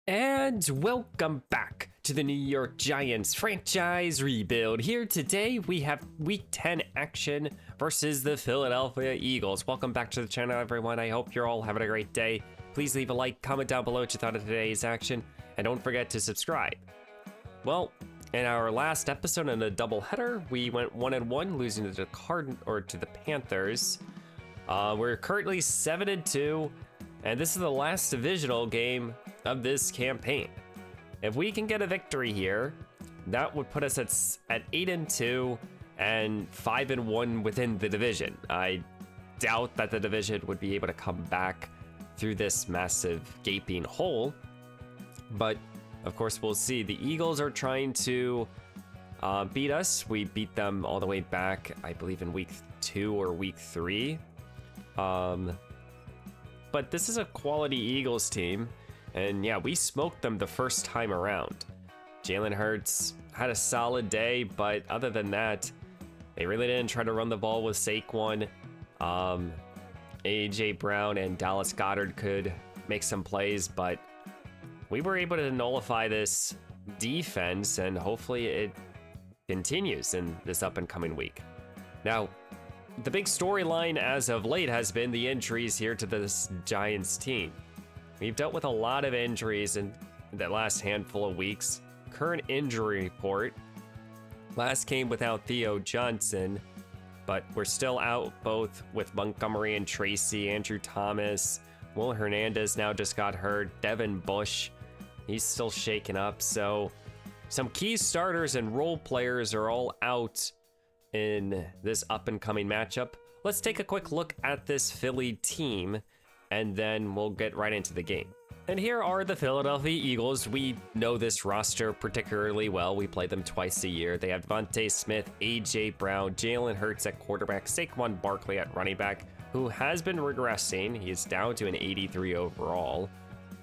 And welcome back to the New York Giants franchise rebuild. Here today we have Week 10 action versus the Philadelphia Eagles. Welcome back to the channel, everyone. I hope you're all having a great day. Please leave a like, comment down below what you thought of today's action, and don't forget to subscribe. Well, in our last episode in a doubleheader, we went 1-1, losing to the Panthers. We're currently 7-2, and this is the last divisional game of this campaign. If we can get a victory here, that would put us at 8-2 and 5-1 within the division. I doubt that the division would be able to come back through this massive gaping hole, but of course we'll see. The Eagles are trying to beat us. We beat them all the way back, I believe, in week 2 or week 3. But this is a quality Eagles team. And yeah, we smoked them the first time around. Jalen Hurts had a solid day, but other than that, they really didn't try to run the ball with Saquon. AJ Brown and Dallas Goedert could make some plays, but we were able to nullify this defense, and hopefully it continues in this up and coming week. Now, the big storyline as of late has been the injuries here to this Giants team. We've dealt with a lot of injuries in the last handful of weeks. Current injury report last came without Theo Johnson, but we're still out both with Montgomery and Tracy, Andrew Thomas. Will Hernandez now just got hurt. Devin Bush, he's still shaken up. So some key starters and role players are all out in this up and coming matchup. Let's take a quick look at this Philly team, and then we'll get right into the game. And here are the Philadelphia Eagles. We know this roster particularly well. We play them twice a year. They have Devontae Smith, AJ Brown, Jalen Hurts at quarterback, Saquon Barkley at running back, who has been regressing. He's down to an 83 overall.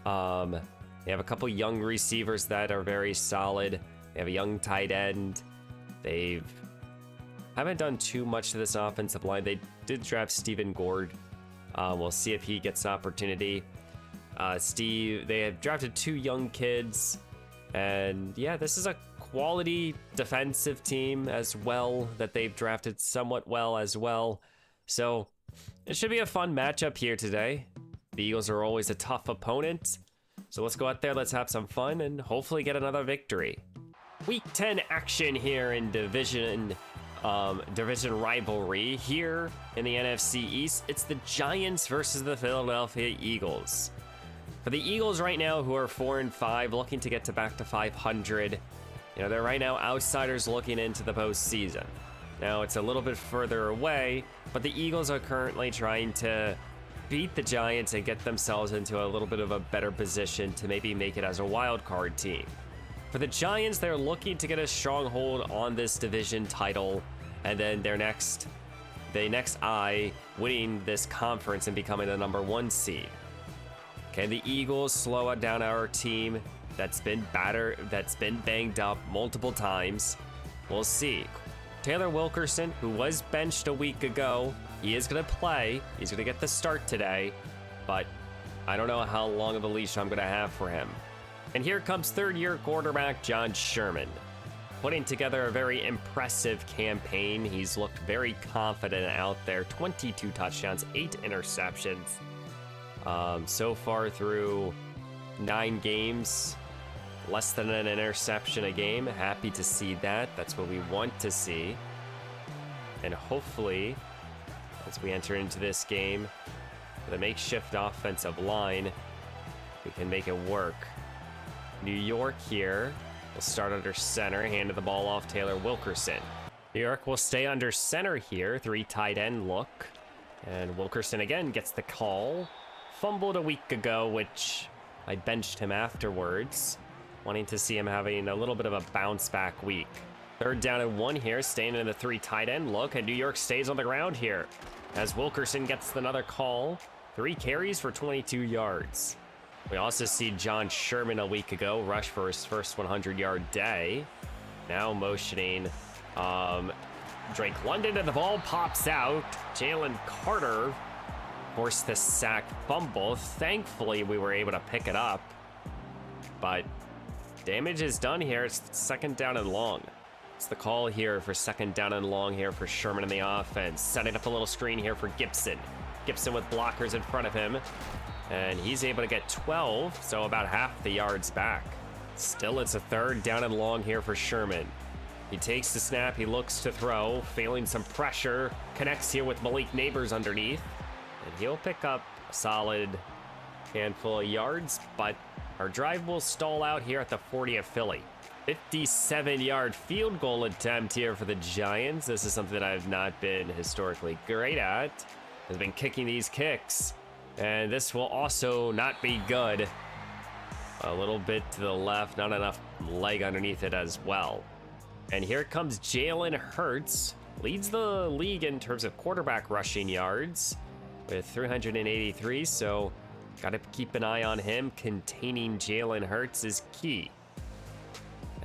They have a couple young receivers that are very solid. They have a young tight end. They haven't done too much to this offensive line. They did draft Stephen Gord. We'll see if he gets an opportunity. They have drafted 2 young kids. And yeah, this is a quality defensive team as well that they've drafted somewhat well as well. So it should be a fun matchup here today. The Eagles are always a tough opponent. So let's go out there, let's have some fun, and hopefully get another victory. Week 10 action here in division rivalry here in the NFC East. It's the Giants versus the Philadelphia Eagles. For the Eagles right now, who are 4-5, looking to get to back to 500, they're right now outsiders looking into the postseason. Now it's a little bit further away, but the Eagles are currently trying to beat the Giants and get themselves into a little bit of a better position to maybe make it as a wild card team. For the Giants, they're looking to get a stronghold on this division title, and then their next eye winning this conference and becoming the #1 seed. Can the Eagles slow down our team that's been banged up multiple times? We'll see. Taylor Wilkerson, who was benched a week ago, he is going to play. He's going to get the start today, but I don't know how long of a leash I'm going to have for him. And here comes third-year quarterback John Sherman, putting together a very impressive campaign. He's looked very confident out there. 22 touchdowns, 8 interceptions. So far through 9 games, less than an interception a game. Happy to see that. That's what we want to see. And hopefully, as we enter into this game with a makeshift offensive line, we can make it work. New York here will start under center, handed the ball off Taylor Wilkerson. New York will stay under center here, 3 tight end look. And Wilkerson again gets the call. Fumbled a week ago, which I benched him afterwards, wanting to see him having a little bit of a bounce back week. 3rd down and 1 here, staying in the 3 tight end look, and New York stays on the ground here as Wilkerson gets another call. 3 carries for 22 yards. We also see John Sherman a week ago rush for his first 100-yard day. Now motioning Drake London, and the ball pops out. Jalen Carter forced the sack fumble. Thankfully, we were able to pick it up. but damage is done here. It's second down and long. It's the call here for second down and long here for Sherman in the offense. Setting up a little screen here for Gibson. Gibson with blockers in front of him. And he's able to get 12, so about half the yards back. Still, it's a third down and long here for Sherman. He takes the snap, he looks to throw, failing some pressure. Connects here with Malik Neighbors underneath. And he'll pick up a solid handful of yards, but our drive will stall out here at the 40 of Philly. 57-yard field goal attempt here for the Giants. This is something that I've not been historically great at. Has been kicking these kicks. And this will also not be good. A little bit to the left, not enough leg underneath it as well. And here comes Jalen Hurts. Leads the league in terms of quarterback rushing yards with 383, so got to keep an eye on him. Containing Jalen Hurts is key,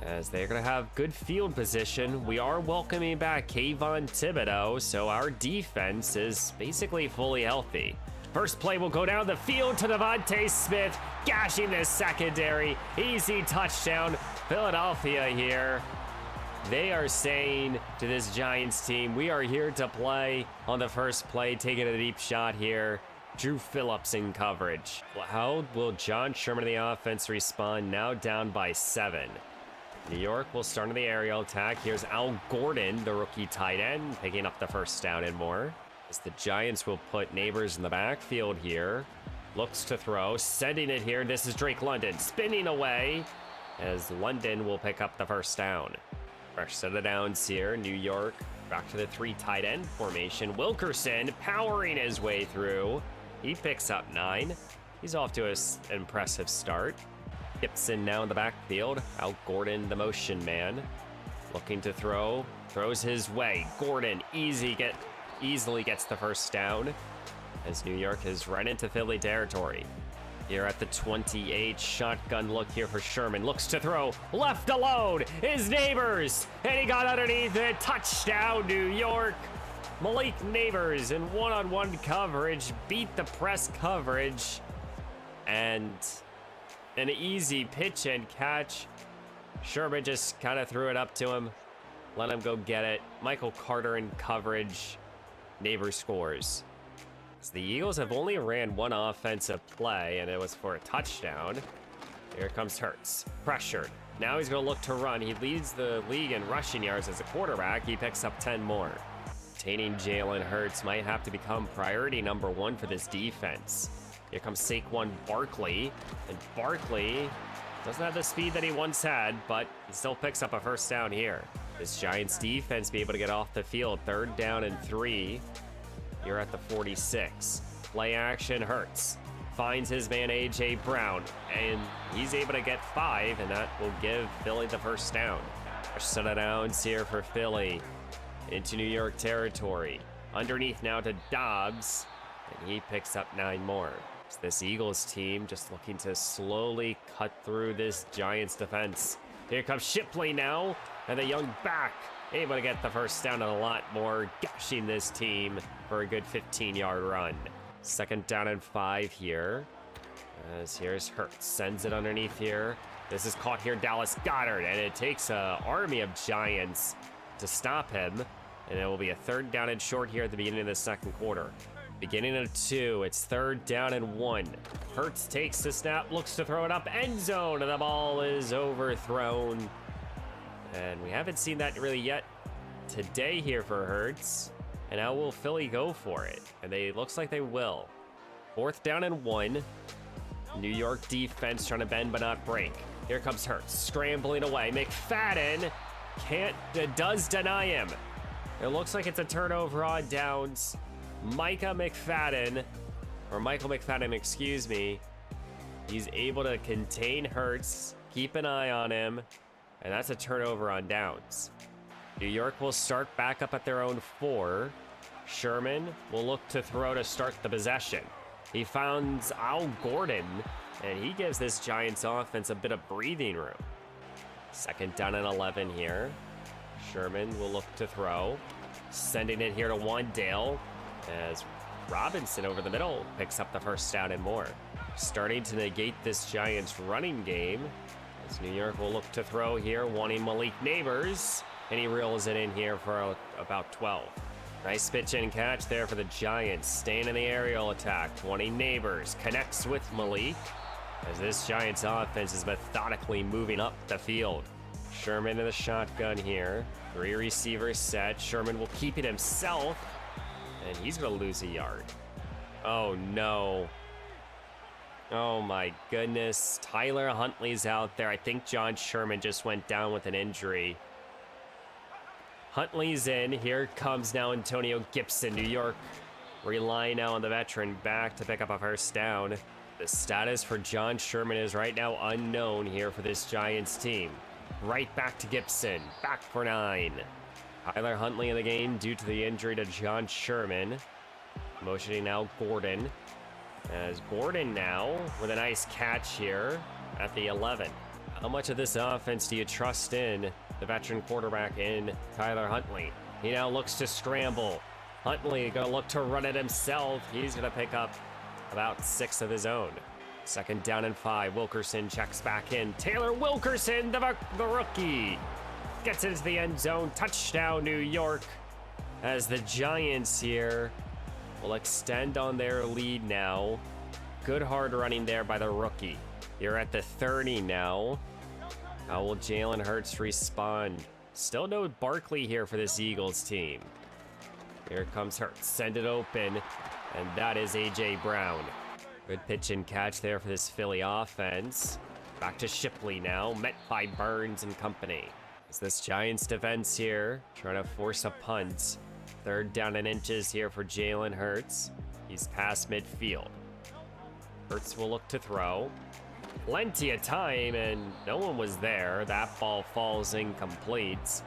as they're going to have good field position. We are welcoming back Kayvon Thibodeau, so our defense is basically fully healthy. First play will go down the field to Devontae Smith, gashing the secondary. Easy touchdown, Philadelphia here. They are saying to this Giants team, we are here to play. On the first play, taking a deep shot here. Drew Phillips in coverage. How will John Sherman of the offense respond? Now down by 7. New York will start on the aerial attack. Here's Al Gordon, the rookie tight end, picking up the first down and more. As the Giants will put Neighbors in the backfield here. Looks to throw, sending it here. This is Drake London spinning away, as London will pick up the first down. Fresh set of downs here. New York back to the 3 tight end formation. Wilkerson powering his way through. He picks up 9. He's off to an impressive start. Gibson now in the backfield. Al Gordon, the motion man. Looking to throw. Throws his way. Gordon easily gets the first down, as New York is right into Philly territory. Here at the 28, shotgun look here for Sherman. Looks to throw, left alone is Neighbors, and he got underneath it. Touchdown, New York. Malik Neighbors in one-on-one coverage, beat the press coverage, and an easy pitch and catch. Sherman just kind of threw it up to him, let him go get it. Michael Carter in coverage. Neighbors scores. So the Eagles have only ran one offensive play, and it was for a touchdown. Here comes Hurts, pressured. Now he's going to look to run. He leads the league in rushing yards as a quarterback. He picks up 10 more. Containing Jalen Hurts might have to become priority number 1 for this defense. Here comes Saquon Barkley, and Barkley doesn't have the speed that he once had, but he still picks up a first down here. This Giants defense be able to get off the field. 3rd down and 3. You're at the 46. Play action. Hurts finds his man A.J. Brown, and he's able to get 5, and that will give Philly the first down. A set of downs here for Philly into New York territory. Underneath now to Dobbs, and he picks up 9 more. So this Eagles team just looking to slowly cut through this Giants defense. Here comes Shipley now, and the young back able to get the first down and a lot more, gashing this team for a good 15-yard run. 2nd down and 5 here, as here's Hurts, sends it underneath here. This is caught here, Dallas Goedert, and it takes an army of Giants to stop him, and it will be a 3rd down and short here at the beginning of the 2nd quarter. Beginning of 2, it's 3rd down and 1. Hurts takes the snap, looks to throw it up, end zone, and the ball is overthrown. And we haven't seen that really yet today here for Hurts. And now will Philly go for it? And looks like they will. 4th down and 1. New York defense trying to bend but not break. Here comes Hurts, scrambling away. McFadden does deny him. It looks like it's a turnover on downs. Michael McFadden, excuse me. He's able to contain Hurts, keep an eye on him, and that's a turnover on downs. New York will start back up at their own 4. Sherman will look to throw to start the possession. He finds Al Gordon, and he gives this Giants offense a bit of breathing room. 2nd down and 11 here. Sherman will look to throw, sending it here to Wandale, as Robinson over the middle picks up the first down and more. starting to negate this Giants running game. As New York will look to throw here, wanting Malik Neighbors, and he reels it in here for about 12. Nice pitch and catch there for the Giants, staying in the aerial attack. 20 Neighbors connects with Malik, as this Giants offense is methodically moving up the field. Sherman in the shotgun here. 3 receivers set. Sherman will keep it himself, and he's going to lose a yard. Oh, no. Oh, my goodness. Tyler Huntley's out there. I think John Sherman just went down with an injury. Huntley's in. Here comes now Antonio Gibson. New York relying now on the veteran back to pick up a first down. The status for John Sherman is right now unknown here for this Giants team. Right back to Gibson. Back for 9. Tyler Huntley in the game due to the injury to John Sherman. Motioning now Gordon. As Gordon now with a nice catch here at the 11. How much of this offense do you trust in the veteran quarterback in Tyler Huntley? He now looks to scramble. Huntley gonna look to run it himself. He's gonna pick up about 6 of his own. 2nd down and 5. Wilkerson checks back in. Taylor Wilkerson, the rookie, gets into the end zone. Touchdown, New York. As the Giants here will extend on their lead now. Good hard running there by the rookie. You're at the 30 now. How will Jalen Hurts respond? Still no Barkley here for this Eagles team. Here comes Hurts. Send it open. And that is A.J. Brown. Good pitch and catch there for this Philly offense. Back to Shipley now. Met by Burns and company. As this Giants defense here trying to force a punt. 3rd down and inches here for Jalen Hurts. He's past midfield. Hurts will look to throw. Plenty of time, and no one was there. That ball falls incomplete.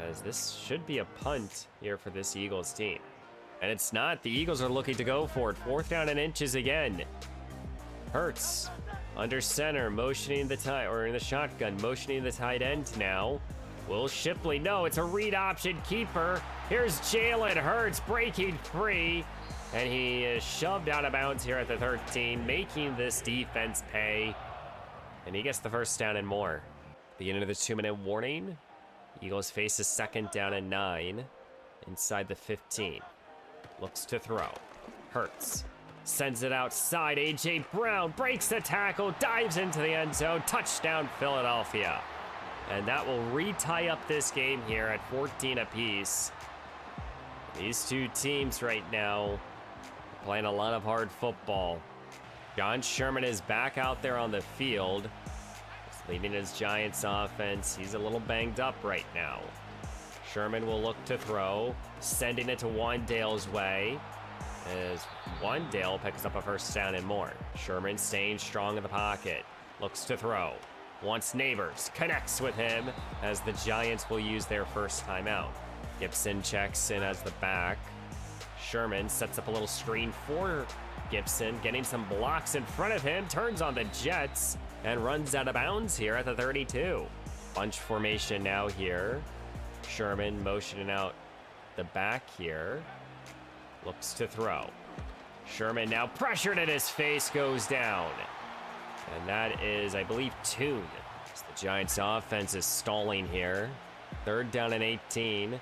As this should be a punt here for this Eagles team. And it's not. The Eagles are looking to go for it. 4th down and inches again. Hurts under center, motioning the tight, or in the shotgun, motioning the tight end now. Will Shipley? No, it's a read option keeper. Here's Jalen Hurts breaking free, and he is shoved out of bounds here at the 13, making this defense pay. And he gets the first down and more. Beginning of the 2-minute warning. Eagles face a 2nd down and 9 inside the 15. Looks to throw. Hurts sends it outside. A.J. Brown breaks the tackle, dives into the end zone. Touchdown, Philadelphia. And that will re-tie up this game here at 14 apiece. These two teams right now playing a lot of hard football. John Sherman is back out there on the field. He's leading his Giants offense. He's a little banged up right now. Sherman will look to throw, sending it to Wandale's way. As Wandale picks up a first down and more. Sherman staying strong in the pocket. Looks to throw. Wants Neighbors, connects with him as the Giants will use their first timeout. Gibson checks in as the back. Sherman sets up a little screen for Gibson, getting some blocks in front of him, turns on the Jets, and runs out of bounds here at the 32. Bunch formation now here. Sherman motioning out the back here. Looks to throw. Sherman now pressured at his face, goes down. And that is, I believe, Toon. As the Giants offense is stalling here. 3rd down and 18.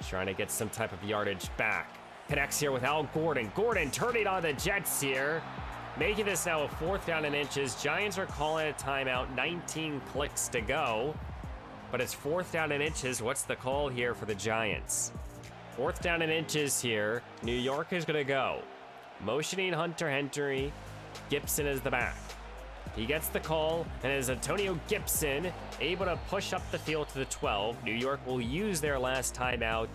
Trying to get some type of yardage back. Connects here with Al Gordon. Gordon turning on the Jets here. Making this now a 4th down and inches. Giants are calling a timeout. 19 clicks to go. But it's 4th down and inches. What's the call here for the Giants? 4th down and inches here. New York is going to go. Motioning Hunter Henry. Gibson is the back. He gets the call, and is Antonio Gibson able to push up the field to the 12. New York will use their last timeout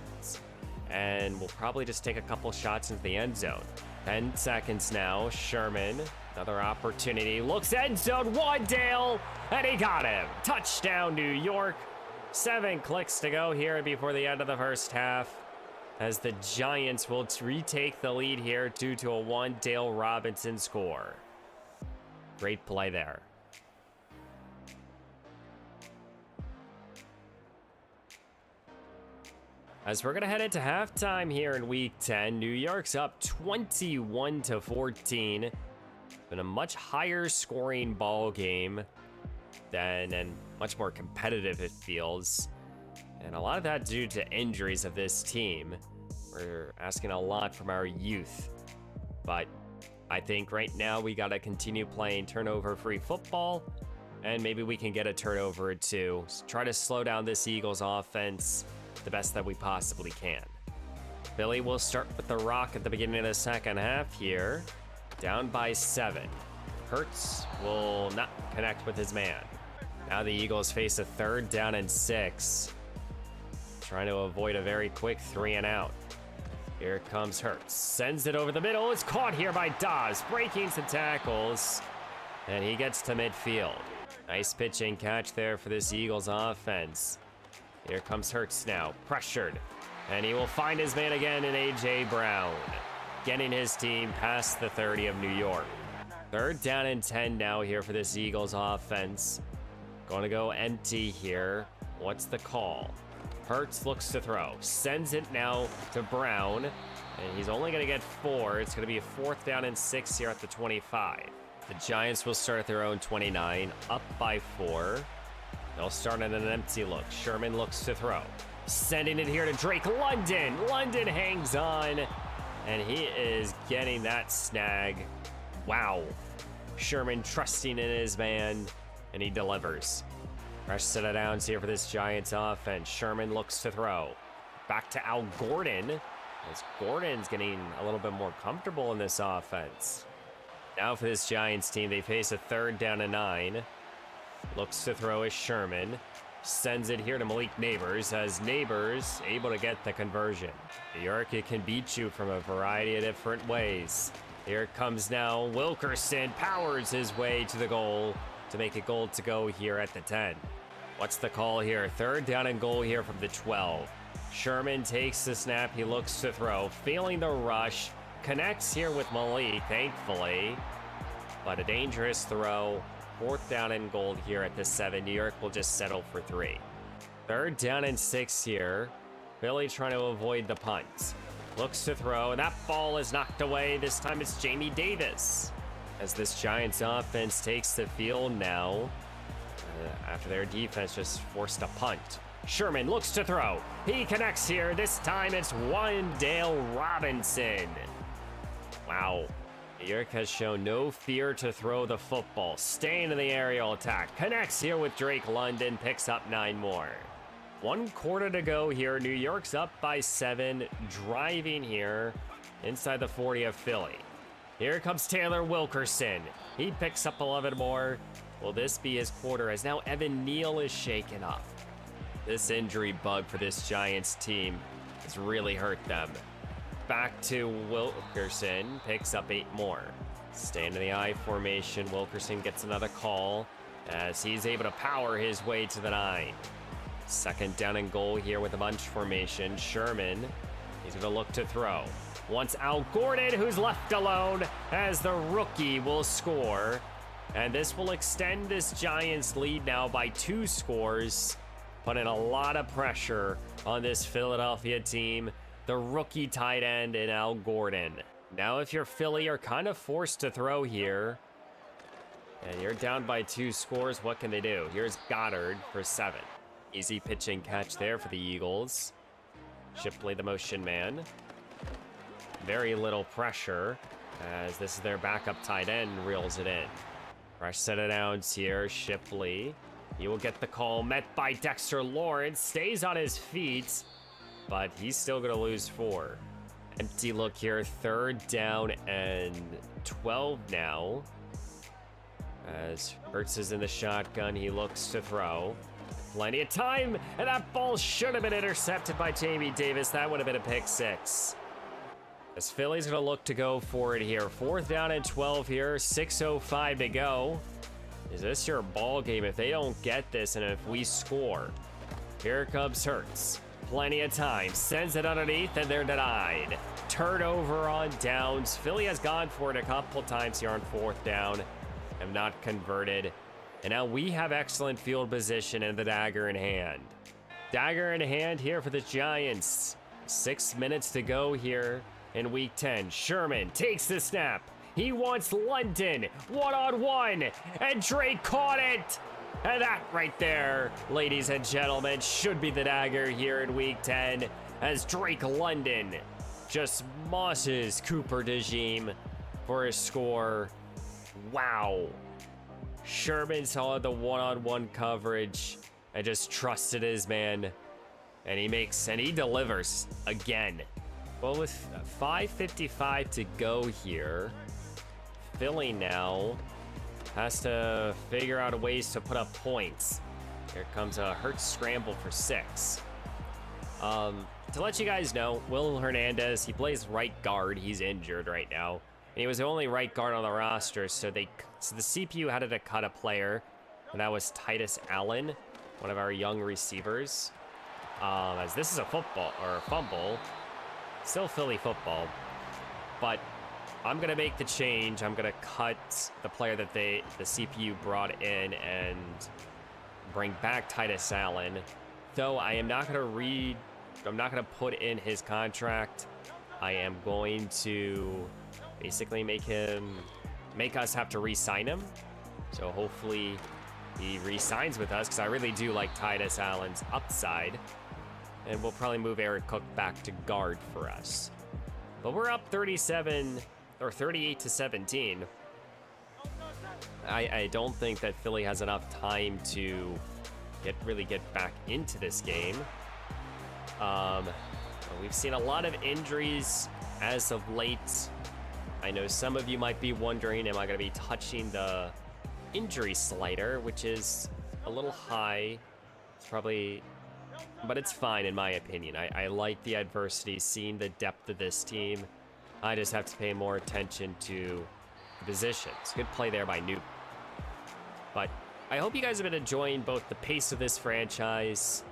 and will probably just take a couple shots into the end zone. 10 seconds now. Sherman, another opportunity. Looks end zone. Wandale, and he got him. Touchdown, New York. 7 clicks to go here before the end of the first half, as the Giants will retake the lead here due to a Wandale Robinson score. Great play there. As we're going to head into halftime here in Week 10, New York's up 21-14. been a much higher scoring ball game and much more competitive it feels. And a lot of that due to injuries of this team. We're asking a lot from our youth. But I think right now we got to continue playing turnover-free football, and maybe we can get a turnover or two. Try to slow down this Eagles offense the best that we possibly can. Philly will start with the rock at the beginning of the second half here, down by 7. Hurts will not connect with his man. Now the Eagles face a 3rd down and 6, trying to avoid a very quick 3 and out. Here comes Hurts, sends it over the middle. It's caught here by Dawes, breaking some tackles, and he gets to midfield. Nice pitching catch there for this Eagles offense. Here comes Hurts now, pressured, and he will find his man again in A.J. Brown, getting his team past the 30 of New York. 3rd down and 10 now here for this Eagles offense. Going to go empty here. What's the call? Hurts looks to throw, sends it now to Brown, and he's only going to get 4. It's going to be a 4th down and 6 here at the 25. The Giants will start at their own 29, up by 4. They'll start in an empty look. Sherman looks to throw, sending it here to Drake London. London hangs on, and he is getting that snag. Wow. Sherman trusting in his man, and he delivers. Fresh set of downs here for this Giants offense. Sherman looks to throw. Back to Al Gordon, as Gordon's getting a little bit more comfortable in this offense. Now for this Giants team, they face a 3rd down and 9. Looks to throw is Sherman. Sends it here to Malik Neighbors, as Neighbors able to get the conversion. New York, it can beat you from a variety of different ways. Here comes now Wilkerson, powers his way to the goal to make a goal to go here at the 10. What's the call here? 3rd down and goal here from the 12. Sherman takes the snap, he looks to throw, failing the rush, connects here with Malik, thankfully, but a dangerous throw. 4th down and goal here at the 7. New York will just settle for 3. 3rd down and 6 here. Philly trying to avoid the punt. Looks to throw, and that ball is knocked away. This time it's Jamie Davis, as this Giants offense takes the field now after their defense just forced a punt. Sherman looks to throw. He connects here. This time it's Wan'Dale Robinson. Wow. New York has shown no fear to throw the football. Staying in the aerial attack. Connects here with Drake London. Picks up 9 more. 1 quarter to go here. New York's up by 7. Driving here inside the 40 of Philly. Here comes Taylor Wilkerson. He picks up 11 more. Will this be his quarter, as now Evan Neal is shaken up? This injury bug for this Giants team has really hurt them. Back to Wilkerson, picks up 8 more. Stand in the I formation. Wilkerson gets another call as he's able to power his way to the 9. 2nd down and goal here with a bunch formation. Sherman, he's going to look to throw. Once Al Gordon, who's left alone, as the rookie will score. And this will extend this Giants lead now by 2 scores, putting a lot of pressure on this Philadelphia team. The rookie tight end in Al Gordon. Now if you're Philly, you're kind of forced to throw here. And you're down by 2 scores, what can they do? Here's Goddard for 7. Easy pitching catch there for the Eagles. Shipley, the motion man. Very little pressure, as this is their backup tight end, reels it in. Fresh set of downs here. Shipley, he will get the call, met by Dexter Lawrence, stays on his feet, but he's still going to lose 4. Empty look here. 3rd down and 12 now, as Hurts is in the shotgun. He looks to throw. Plenty of time, and that ball should have been intercepted by Jamie Davis. That would have been a pick 6. As Philly's going to look to go for it here. 4th down and 12 here. 6:05 to go. Is this your ball game if they don't get this and if we score? Here comes Hurts. Plenty of time. Sends it underneath, and they're denied. Turnover on downs. Philly has gone for it a couple times here on 4th down. Have not converted. And now we have excellent field position and the dagger in hand. Dagger in hand here for the Giants. 6 minutes to go here in week 10. Sherman takes the snap. He wants London one-on-one, and Drake caught it. And that right there, ladies and gentlemen, should be the dagger here in Week 10, as Drake London just mosses Cooper DeJean for a score. Wow. Sherman saw the one-on-one coverage and just trusted his man, and he delivers again. Well, with 5:55 to go here, Philly now has to figure out ways to put up points. Here comes a Hurts scramble for 6. To let you guys know, Will Hernandez, he plays right guard. He's injured right now, and he was the only right guard on the roster, so the CPU had to cut a player, and that was Titus Allen, one of our young receivers. As this is a fumble, still Philly football, but I'm gonna make the change. I'm gonna cut the player that the CPU brought in and bring back Titus Allen. Though I am not gonna put in his contract. I am going to basically make us have to re-sign him. So hopefully he re-signs with us, because I really do like Titus Allen's upside. And we'll probably move Eric Cook back to guard for us. But we're up 38 to 17. I don't think that Philly has enough time to really get back into this game. We've seen a lot of injuries as of late. I know some of you might be wondering, am I going to be touching the injury slider, which is a little high. It's probably, but it's fine in my opinion. I like the adversity, seeing the depth of this team. I just have to pay more attention to the positions. Good play there by Newton. But I hope you guys have been enjoying both the pace of this franchise,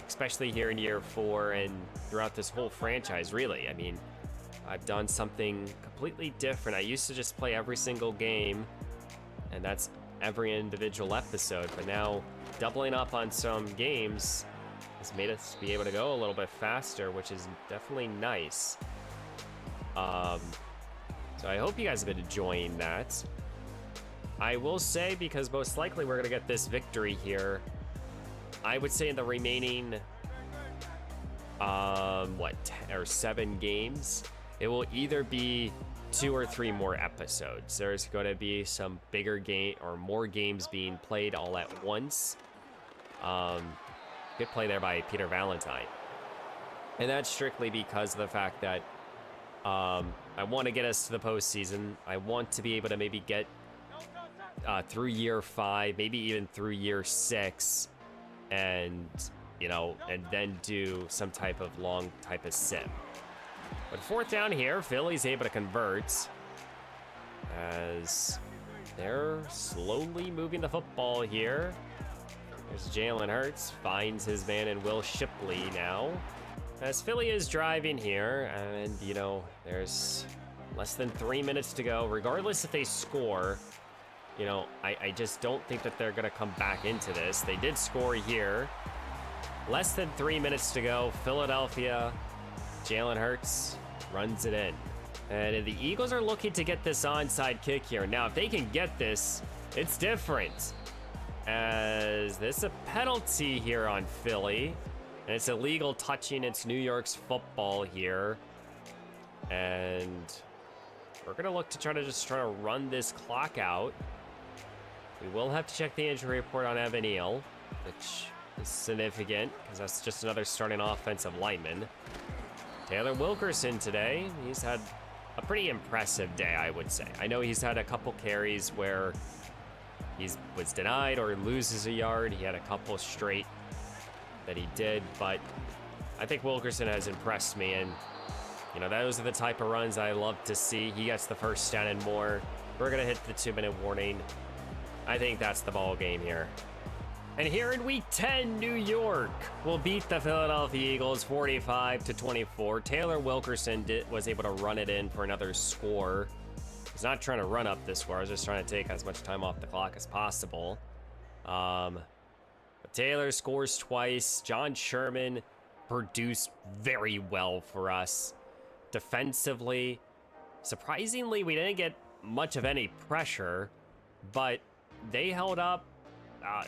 especially here in year 4 and throughout this whole franchise, really. I mean, I've done something completely different. I used to just play every single game, and that's every individual episode. But now doubling up on some games has made us be able to go a little bit faster, which is definitely nice. So I hope you guys have been enjoying that. I will say, because most likely we're going to get this victory here, I would say in the remaining, 10 or 7 games, it will either be 2 or 3 more episodes. There's going to be some bigger game or more games being played all at once. Good play there by Peter Valentine. And that's strictly because of the fact that I want to get us to the postseason. I want to be able to maybe get through year 5, maybe even through year 6, and and then do some type of long type of sim. But 4th down here, Philly's able to convert as they're slowly moving the football here. There's Jalen Hurts, finds his man in Will Shipley now, as Philly is driving here, and there's less than 3 minutes to go. Regardless if they score, I just don't think that they're going to come back into this. They did score here. Less than 3 minutes to go. Philadelphia, Jalen Hurts runs it in. And the Eagles are looking to get this onside kick here. Now, if they can get this, it's different, as there's a penalty here on Philly, and it's illegal touching. It's New York's football here. And we're going to look to try to run this clock out. We will have to check the injury report on Evan Neal, which is significant because that's just another starting offensive lineman. Taylor Wilkerson today, he's had a pretty impressive day, I would say. I know he's had a couple carries where he was denied or loses a yard. He had a couple straight that he did, but I think Wilkerson has impressed me, and those are the type of runs I love to see. He gets the first down and more. We're gonna hit the 2-minute warning. I think that's the ball game here. And here in Week 10, New York will beat the Philadelphia Eagles 45-24. Taylor Wilkerson was able to run it in for another score. He's not trying to run up this score. I was just trying to take as much time off the clock as possible. But Taylor scores twice. John Sherman produced very well for us defensively. Surprisingly, we didn't get much of any pressure, but they held up.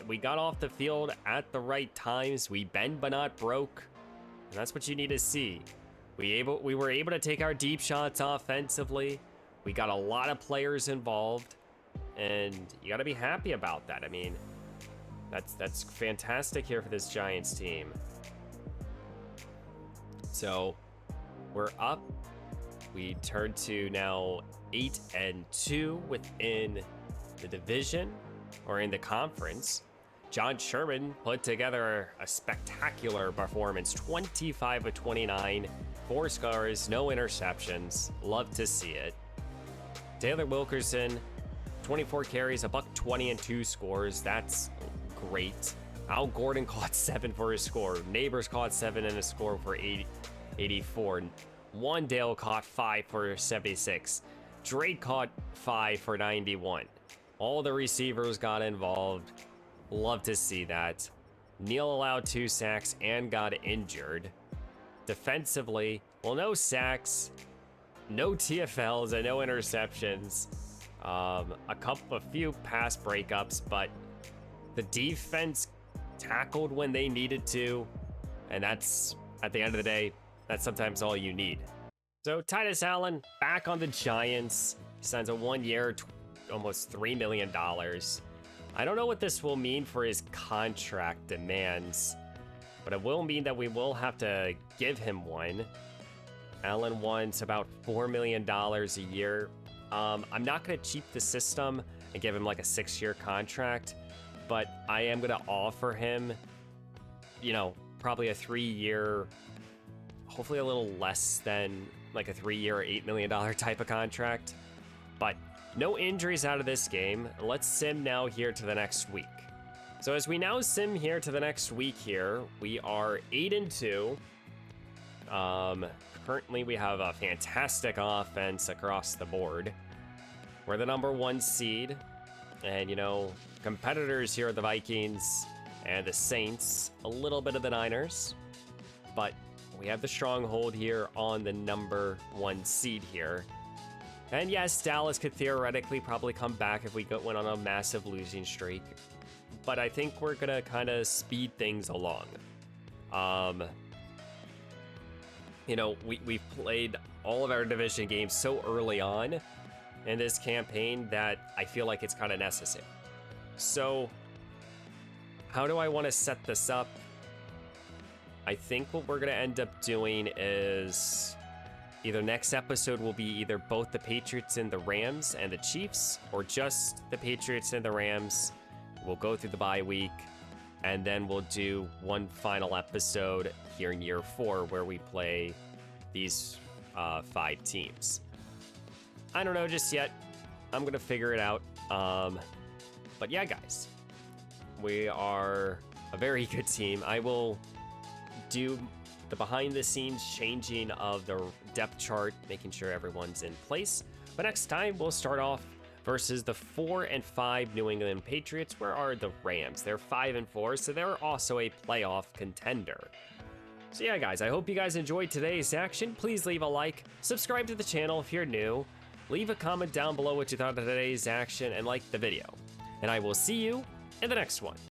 We got off the field at the right times. We bend but not broke. And that's what you need to see. We were able to take our deep shots offensively. We got a lot of players involved, and you got to be happy about that. I mean, that's fantastic here for this Giants team. So we're up. We turn to now 8-2 within the division, or in the conference. John Sherman put together a spectacular performance, 25 of 29, 4 scores, no interceptions. Love to see it. Taylor Wilkerson, 24 carries, $120 and 2 scores. That's great. Al Gordon caught 7 for his score. Neighbors caught 7 and a score for 84. Wandale caught 5 for 76. Drake caught 5 for 91. All the receivers got involved. Love to see that. Neal allowed 2 sacks and got injured. Defensively, well, no sacks, no TFLs, and no interceptions. A few pass breakups, but the defense tackled when they needed to, and that's, at the end of the day, that's sometimes all you need. So Titus Allen back on the Giants. He signs a 1-year, almost $3 million. I don't know what this will mean for his contract demands, but it will mean that we will have to give him one. Allen wants about $4 million a year. I'm not going to cheat the system and give him like a 6-year contract, but I am going to offer him, you know, probably a 3-year, hopefully a little less than like a 3-year, $8 million type of contract. But no injuries out of this game. Let's sim now here to the next week. So as we now sim here to the next week here, we are 8-2. Currently we have a fantastic offense across the board. We're the #1 seed, and you know, competitors here are the Vikings and the Saints, a little bit of the Niners, but we have the stronghold here on the #1 seed here. And yes, Dallas could theoretically probably come back if we went on a massive losing streak, but I think we're gonna kind of speed things along. You know, we've played all of our division games so early on in this campaign that I feel like it's kind of necessary. So how do I want to set this up? I think what we're going to end up doing is either next episode will be either both the Patriots and the Rams and the Chiefs, or just the Patriots and the Rams. We'll go through the bye week, and then we'll do one final episode here in year 4 where we play these 5 teams. I don't know just yet. I'm going to figure it out. But yeah, guys, we are a very good team. I will do the behind the scenes changing of the depth chart, making sure everyone's in place. But next time we'll start off versus the 4-5 New England Patriots. Where are the Rams? They're 5-4, so they're also a playoff contender. So yeah, guys, I hope you guys enjoyed today's action. Please leave a like, subscribe to the channel if you're new, leave a comment down below what you thought of today's action, and like the video. And I will see you in the next one.